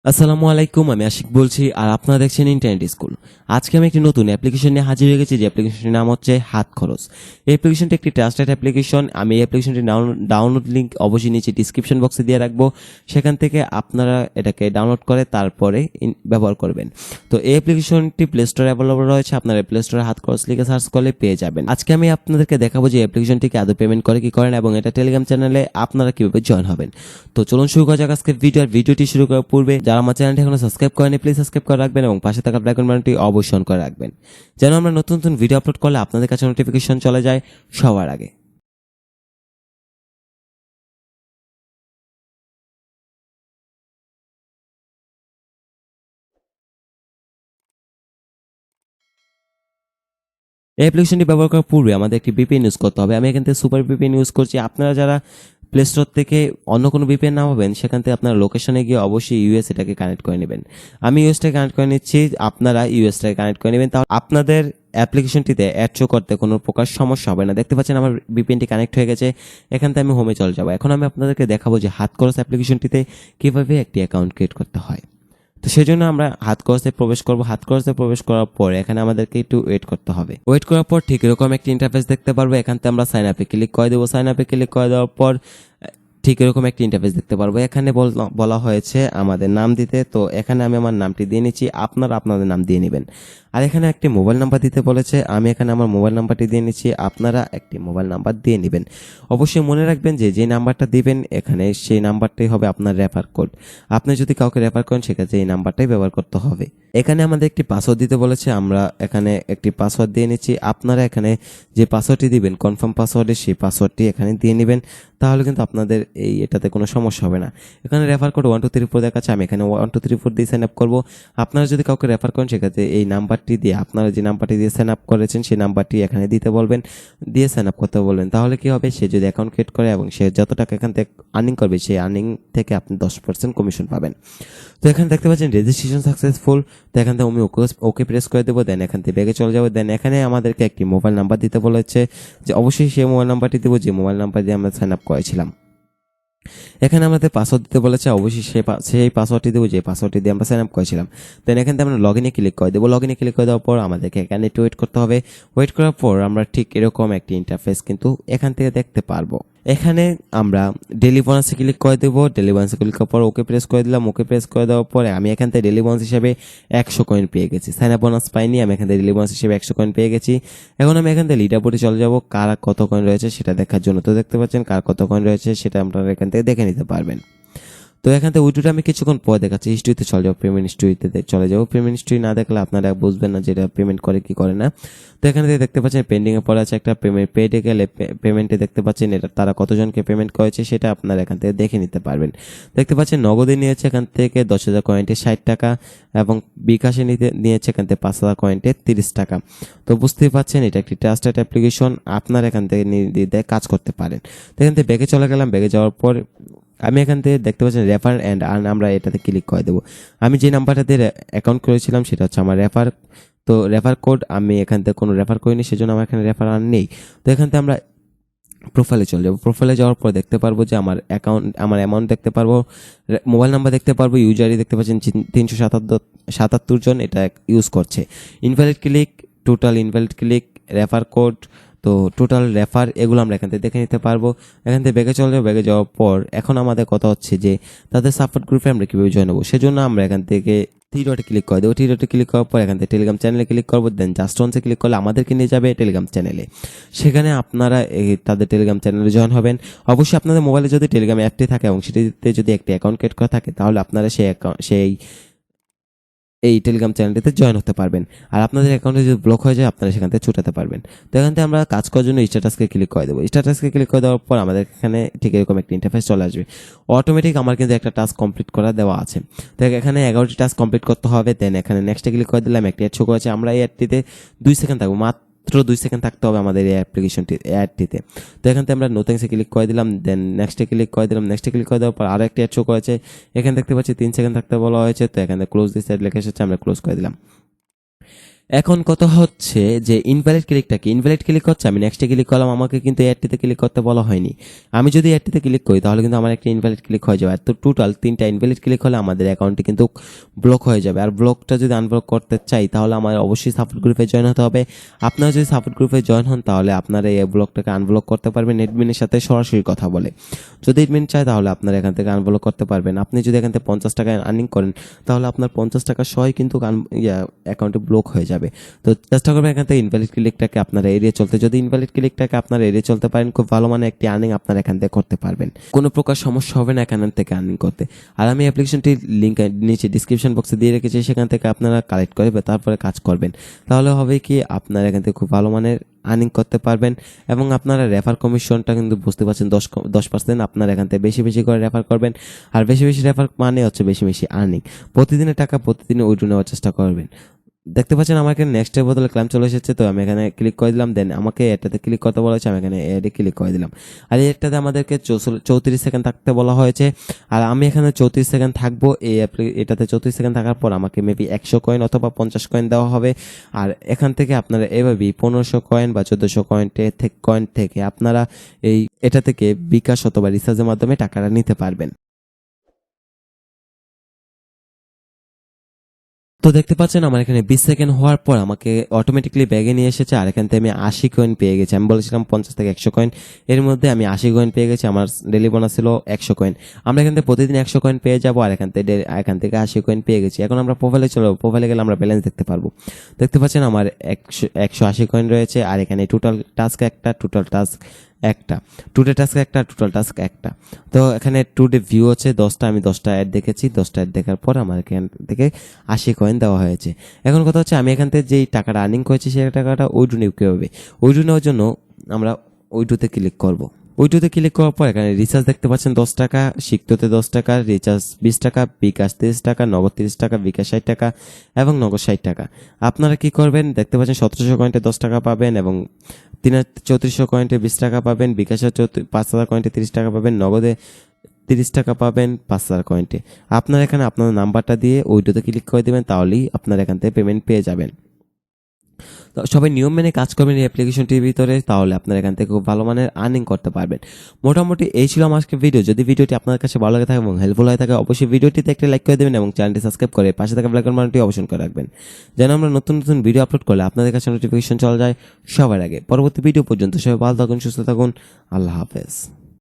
আসসালামু আলাইকুম, আমি আশিক বলছি আর আপনারা দেখছেন ইন্টারনেট স্কুল। আজকে আমি একটি নতুন অ্যাপ্লিকেশন নিয়ে হাজির হয়ে গেছি, যে অ্যাপ্লিকেশনটির নাম হচ্ছে হাত খরচ। এই অ্যাপ্লিকেশনটি একটি ট্রাস্টেড অ্যাপ্লিকেশন। আমি এই অ্যাপ্লিকেশনটি ডাউনলোড লিঙ্ক অবশ্যই নিচে ডিসক্রিপশন বক্সে দিয়ে রাখবো, সেখান থেকে আপনারা এটাকে ডাউনলোড করে তারপরে ব্যবহার করবেন। তো এই অ্যাপ্লিকেশনটি প্লে স্টোরে অ্যাভেলেবল রয়েছে, আপনারা প্লে স্টোরে হাত খরচ লিখে সার্চ করলে পেয়ে যাবেন। আজকে আমি আপনাদেরকে দেখাবো যে অ্যাপ্লিকেশনটিকে আদৌ পেমেন্ট করে কি করেন এবং এটা টেলিগ্রাম চ্যানেলে আপনারা কিভাবে জয়েন হবেন। তো চলুন শুরু করা যাক আজকের ভিডিওটি শুরু করার পূর্বে যারা আমার চ্যানেলটি এখনো সাবস্ক্রাইব করেনি প্লিজ সাবস্ক্রাইব করে রাখবেন এবং পাশে থাকা বেল বাটনটি অবশ্যই অন করে রাখবেন, যেন আমরা নতুন নতুন ভিডিও আপলোড করলে আপনাদের কাছে নোটিফিকেশন চলে যায় সবার আগে। এই অ্যাপ্লিকেশনটি ব্যবহার করার পূর্বে আমাদের একটি ভিপিএন ইউজ করতে হবে। আমি এখান থেকে সুপার ভিপিএন ইউজ করছি। আপনারা যারা প্লে স্টোর থেকে অন্য কোনো ভিপিএন নামাবেন, সেখান থেকে আপনারা লোকেশনে গিয়ে অবশ্যই ইউএস এটাকে কানেক্ট করে নেবেন। আমি ইউএসটাকে কানেক্ট করে নিচ্ছি, আপনারা ইউএসটাকে কানেক্ট করে নেবেন, তাহলে আপনাদের অ্যাপ্লিকেশনটিতে অ্যাড শো করতে কোনো প্রকার সমস্যা হবে না। দেখতে পাচ্ছেন আমার ভিপিএনটি কানেক্ট হয়ে গেছে। এখান থেকে আমি হোমে চলে যাবো। এখন আমি আপনাদেরকে দেখাবো যে হাত খরচ অ্যাপ্লিকেশনটিতে কিভাবে একটি অ্যাকাউন্ট ক্রিয়েট করতে হয়। তো সেজন্য আমরা হাত খরচে প্রবেশ করব। হাত খরচে প্রবেশ করার পর এখানে আমাদেরকে একটু ওয়েট করতে হবে। ওয়েট করার পর ঠিক এরকম একটি ইন্টারফেস দেখতে পারবো। এখান থেকে আমরা সাইন আপে ক্লিক করে দেবো। সাইন আপে ক্লিক করে দেওয়ার পর ঠিক এরকম একটি ইন্টারফেস দেখতে পারবো। এখানে বলা হয়েছে আমাদের নাম দিতে, তো এখানে আমি আমার নামটি দিয়ে নিচ্ছি, আপনারা আপনাদের নাম দিয়ে নেবেন। আর এখানে একটি মোবাইল নাম্বার দিতে বলেছে, আমি এখানে আমার মোবাইল নাম্বারটি দিয়ে নিচ্ছি, আপনারা একটি মোবাইল নাম্বার দিয়ে নেবেন। অবশ্যই মনে রাখবেন যে নাম্বারটা দিবেন এখানে সেই নাম্বারটাই হবে আপনার রেফার কোড। আপনি যদি কাউকে রেফার করেন সেক্ষেত্রে এই নাম্বারটাই ব্যবহার করতে হবে। এখানে আমাদের একটি পাসওয়ার্ড দিতে বলেছে, আমরা এখানে একটি পাসওয়ার্ড দিয়ে নিচ্ছি। আপনারা এখানে যে পাসওয়ার্ডটি দিবেন কনফার্ম পাসওয়ার্ডে সেই পাসওয়ার্ডটি এখানে দিয়ে নেবেন, তাহলে কিন্তু আপনাদের এটাতে কোনো সমস্যা হবে না। এখানে রেফার কোড 1234 দেখাচ্ছে, আমি এখানে 1234 দিয়ে সাইন আপ করবো। আপনারা যদি কাউকে রেফার করেন সেক্ষেত্রে এই নাম্বারটি দিয়ে, আপনারা যে নাম্বারটি দিয়ে সাইন আপ করেছেন সেই নাম্বারটি এখানে দিতে বলবেন, দিয়ে সাইন আপ করতে বলবেন। তাহলে কি হবে, সে যদি অ্যাকাউন্ট ক্রিয়েট করে এবং সে যত টাকা এখান থেকে আর্নিং করবে সেই আর্নিং থেকে আপনি 10% কমিশন পাবেন। তো এখানে দেখতে পাচ্ছেন রেজিস্ট্রেশন সাকসেসফুল। তো এখান থেকে আমি ওকে প্রেস করে দেবো, দেন এখান থেকে ব্যাগে চলে যাবো। দেন এখানে আমাদেরকে একটি মোবাইল নাম্বার দিতে বলেছে, যে অবশ্যই সেই মোবাইল নাম্বারটি দেবো যে মোবাইল নাম্বার দিয়ে আমরা সাইন আপ করেছিলাম। এখানে আমাদের পাসওয়ার্ড দিতে বলেছে, অবশ্যই সেই পাসওয়ার্ডটি দেবো যে পাসওয়ার্ডটি দিয়ে আমরা সাইন আপ করেছিলাম। দেন এখান থেকে আমরা লগ ইনে ক্লিক করে দেবো। লগ ইনে ক্লিক করে দেওয়ার পর আমাদেরকে এখানে একটু ওয়েট করতে হবে। ওয়েট করার পর আমরা ঠিক এরকম একটি ইন্টারফেস কিন্তু এখান থেকে দেখতে পারবো। এখানে আমরা ডেলি বোনাসে ক্লিক করে দেবো। ডেলি বোনাসে ক্লিক করার পর ওকে প্রেস করে দিলাম। ওকে প্রেস করে দেওয়ার পরে আমি এখান থেকে ডেলি বোনাস হিসেবে 100 কয়েন পেয়ে গেছি। সাইন আপ বোনাস পাইনি, আমি এখান থেকে ডেলি বোনাস হিসেবে 100 কয়েন পেয়ে গেছি। এখন আমি এখান থেকে লিডার বোর্ডে চলে যাবো কার কত কয়েন রয়েছে সেটা দেখার জন্য। তো দেখতে পাচ্ছেন কার কত কয়েন রয়েছে সেটা আপনারা এখান থেকে দেখে নিতে পারবেন। তো এখান থেকে উইড্রোটা আমি কিছুক্ষণ পরে দেখাচ্ছি। হিস্ট্রিতে চলে যাবো, পেমেন্ট হিস্ট্রিতে চলে যাবো। পেমেন্ট হিস্ট্রি না দেখলে আপনারা বুঝবেন না যেটা পেমেন্ট করে কি করে না। তো এখানে দেখতে পাচ্ছেন পেন্ডিং এ পড়ে আছে একটা পেমেন্ট। পেডে গেলে পেমেন্টে দেখতে পাচ্ছেন এটা তারা কতজনকে পেমেন্ট করেছে সেটা আপনারা এখান থেকে দেখে নিতে পারবেন। দেখতে পাচ্ছেন নগদে নিয়েছে এখান থেকে 10,000 কয়েন্টে 60 টাকা এবং বিকাশে নিয়েছে এখান থেকে 5,000 কয়েন্টে 30 টাকা। তো বুঝতেই পাচ্ছেন এটা একটি ট্রাস্টেড অ্যাপ্লিকেশন, আপনারা এখান থেকে নির্দ্বিধায় কাজ করতে পারেন। তো এখান থেকে ব্যাগে চলে গেলাম। ব্যাগে যাওয়ার পর আমি এখান থেকে দেখতে পাচ্ছেন রেফার অ্যান্ড আর্ন, আমরা এটাতে ক্লিক করে দেবো। আমি যে নাম্বারটাতে অ্যাকাউন্ট করেছিলাম সেটা হচ্ছে আমার রেফার। তো রেফার কোড আমি এখান থেকে কোনো রেফার করিনি, সেজন্য আমার এখানে রেফার আর্ন নেই। তো এখান থেকে আমরা প্রোফাইলে চলে যাবো। প্রোফাইলে যাওয়ার পর দেখতে পারবো যে আমার অ্যামাউন্ট দেখতে পারবো, মোবাইল নাম্বার দেখতে পারবো, ইউজারই দেখতে পাচ্ছেন 377 জন এটা ইউজ করছে। Invalid click, total invalid click, refer code, তো টোটাল রেফার এগুলো আমরা এখান থেকে দেখে নিতে পারবো। এখান থেকে ব্যাগে চলে যাবো। ব্যাগে যাওয়ার পর এখন আমাদের কথা হচ্ছে যে তাদের সাপোর্ট গ্রুপে আমরা কীভাবে জয়েন হবো। সেজন্য আমরা এখান থেকে থ্রি ডটে ক্লিক করে দেবো। থ্রি ডটে ক্লিক করার পর এখান থেকে টেলিগ্রাম চ্যানেলে ক্লিক করবো। দেন জাস্ট ওয়ান্সে ক্লিক করলে আমাদেরকে নিয়ে যাবে টেলিগ্রাম চ্যানেলে। সেখানে আপনারা তাদের টেলিগ্রাম চ্যানেলে জয়েন হবেন। অবশ্যই আপনাদের মোবাইলে যদি টেলিগ্রাম অ্যাপটি থাকে এবং সেটিতে যদি একটি অ্যাকাউন্ট ক্রিয়েট করা থাকে তাহলে আপনারা এই টেলিগ্রাম চ্যানেলটিতে জয়েন হতে পারবেন। আর আপনাদের অ্যাকাউন্টে যদি ব্লক হয়ে যায় আপনারা সেখান থেকে ছুটাতে পারবেন। তো এখান থেকে আমরা কাজ করার জন্য স্ট্যাটাসকে ক্লিক করে দেবো। স্ট্যাটাসকে ক্লিক করে দেওয়ার পর আমাদের এখানে ঠিক এরকম একটা ইন্টারফেস চলে আসবে। অটোমেটিক আমার কিন্তু একটা টাস্ক কমপ্লিট করা দেওয়া আছে। তো এখানে 11টি টাস্ক কমপ্লিট করতে হবে। দেন এখানে নেক্সটে ক্লিক করে দিলাম। একটি অ্যাড শো করেছে, আমরা এই অ্যাডটিতে 2 সেকেন্ড থাকবো, মাত্র 2 সেকেন্ড থাকতে হবে আমাদের এই অ্যাডটিতে। তো এখান থেকে আমরা নোটিংসে ক্লিক করে দিলাম। দেন নেক্সটে ক্লিক করে দিলাম। নেক্সটে ক্লিক করে দেওয়ার পর আরো একটি অ্যাড শো করেছে, এখানে দেখতে পাচ্ছি 3 সেকেন্ড থাকতে বলা হয়েছে। তো এখানে ক্লোজ দিস অ্যাড লেখা এসেছে, আমরা ক্লোজ করে দিলাম। এখন কথা হচ্ছে যে ইনভ্যালিড ক্লিকটা কি, ইনভ্যালিড ক্লিক হচ্ছে আমি নেক্সটে ক্লিক করলাম, আমাকে কিন্তু অ্যাডটিতে ক্লিক করতে বলা হয়নি। আমি যদি অ্যাডটিতে ক্লিক করি তাহলে কিন্তু আমার একটা ইনভ্যালিড ক্লিক হয়ে যাবে। তো টোটাল 3টা ইনভ্যালিড ক্লিক হলে আমাদের অ্যাকাউন্টটি কিন্তু ব্লক হয়ে যাবে। আর ব্লকটা যদি আনব্লক করতে চাই তাহলে আমার অবশ্যই সাপোর্ট গ্রুপে জয়েন হতে হবে। আপনারা যদি সাপোর্ট গ্রুপে জয়েন হন তাহলে আপনারা এই ব্লকটাকে আনব্লক করতে পারবেন অ্যাডমিনের সাথে সরাসরি কথা বলে। যদি অ্যাডমিন চায় তাহলে আপনারা এখান থেকে আনব্লক করতে পারবেন। আপনি যদি এখান থেকে 50 টাকা আর্নিং করেন তাহলে আপনার 50 টাকা সহই কিন্তু অ্যাকাউন্টে ব্লক হয়ে যাবে। তো চেষ্টা করবেন এখান থেকে ইনভ্যালিড ক্লিকটাকে আপনারা এড়িয়ে চলতে। যদি ইনভ্যালিড ক্লিকটাকে আপনারা এড়িয়ে চলতে পারেন খুব ভালো মানে একটি আর্নিং আপনারা এখান থেকে করতে পারবেন, কোনো প্রকার সমস্যা হবে না এখান থেকে আর্নিং করতে। আর আমি অ্যাপ্লিকেশনটির লিঙ্ক নিচে ডিসক্রিপশন বক্সে দিয়ে রেখেছি, সেখান থেকে আপনারা কালেক্ট করে তারপরে কাজ করবেন। তাহলে হবে কি আপনারা এখান থেকে খুব ভালো মানের আর্নিং করতে পারবেন। এবং আপনারা রেফার কমিশনটা কিন্তু বুঝতে পারছেন 10%। আপনারা এখান থেকে বেশি বেশি করে রেফার করবেন। আর বেশি বেশি রেফার মানে হচ্ছে বেশি বেশি আর্নিং। প্রতিদিনের টাকা প্রতিদিনে উইথড্র নেওয়ার চেষ্টা করবেন। দেখতে পাচ্ছেন আমার এখানে নেক্সটের বদলে ক্লাইম চলে এসেছে, তো আমি এখানে ক্লিক করে দিলাম। দেন আমাকে এটাতে ক্লিক করতে বলা হয়েছে, আমি এখানে এডে ক্লিক করে দিলাম। আর এটাতে আমাদেরকে 34 সেকেন্ড থাকতে বলা হয়েছে। আর আমি এখানে 34 সেকেন্ড থাকবো। এটাতে 34 সেকেন্ড থাকার পর আমাকে মেবি 100 কয়েন অথবা 50 কয়েন দেওয়া হবে। আর এখান থেকে আপনারা এভাবেই 1500 কয়েন বা 1400 কয়েন থেকে আপনারা এটা থেকে বিকাশ অথবা রিচার্জের মাধ্যমে টাকাটা নিতে পারবেন। তো দেখতে পাচ্ছেন আমার এখানে 20 সেকেন্ড হওয়ার পর আমাকে অটোমেটিকলি ব্যাগে নিয়ে এসেছে। আর এখান থেকে আমি 80 কয়েন পেয়ে গেছি। আমি বলেছিলাম 50 থেকে 100 কয়েন, এর মধ্যে আমি 80 কয়েন পেয়ে গেছি। আমার ডেলি বোনাস ছিল 100 কয়েন। আমরা এখান থেকে প্রতিদিন 100 কয়েন পেয়ে যাবো। আর এখান থেকে 80 কয়েন পেয়ে গেছি। এখন আমরা প্রোফাইলে চলে যাবো। প্রোফাইলে গেলে আমরা ব্যালেন্স দেখতে পারবো। দেখতে পাচ্ছেন আমার 180 কয়েন রয়েছে। আর এখানে টোটাল টাস্ক একটা, টোটাল টাস্ক একটা, টুডে টাস্ক একটা, টোটাল টাস্ক একটা। তো এখানে টুডে ভিউ হচ্ছে 10টা, আমি 10টা অ্যাড দেখেছি। 10টা অ্যাড দেখার পর আমার এখান থেকে 80 কয়েন দেওয়া হয়েছে। এখন কথা হচ্ছে আমি এখান থেকে যেই টাকাটা আর্নিং করেছি সেই টাকাটা উইথড্র নিতে হবে। উইথড্র নেওয়ার জন্য আমরা উইথড্রতে ক্লিক করব। উইথড্রতে ক্লিক করার পর এখানে রিচার্জ দেখতে পাচ্ছেন 10 টাকা, সিক্তোতে 10 টাকা, রিচার্জ 20 টাকা, বিকাশ 30 টাকা, নগদ 30 টাকা, বিকাশ 60 টাকা এবং নগদ 60 টাকা। আপনারা কি করবেন দেখতে পাচ্ছেন 1700 কয়েন্টে 10 টাকা পাবেন এবং 3400 কয়েন্টে 20 টাকা পাবেন, বিকাশে 5000 কয়েন্টে 30 টাকা পাবেন, নগদে 30 টাকা পাবেন 5000 কয়েন্টে। আপনারা এখানে আপনার নাম্বারটা দিয়ে উইথড্রতে ক্লিক করে দেবেন, তাহলেই আপনারা এখান থেকে পেমেন্ট পেয়ে যাবেন। তো সবাই নিয়ম মেনে কাজ করবেন এই অ্যাপ্লিকেশনটির ভিতরে, তাহলে আপনারা এখান থেকে খুব ভালো মানের আর্নিং করতে পারবেন। মোটামুটি এই ছিল আমার আজকের ভিডিও। যদি ভিডিওটি আপনার কাছে ভালো লাগে থাকে এবং হেল্পফুল হয়ে থাকে অবশ্যই ভিডিওটিতে একটা লাইক করে দেবেন এবং চ্যানেলটি সাবস্ক্রাইব করে পাশে থাকা বেল আইকনটি অবশ্যই করে রাখবেন, যেন আমরা নতুন নতুন ভিডিও আপলোড করলে আপনাদের কাছে নোটিফিকেশন চলে যায় সবার আগে। পরবর্তী ভিডিও পর্যন্ত সবাই ভালো থাকুন, সুস্থ থাকুন। আল্লাহ হাফেজ।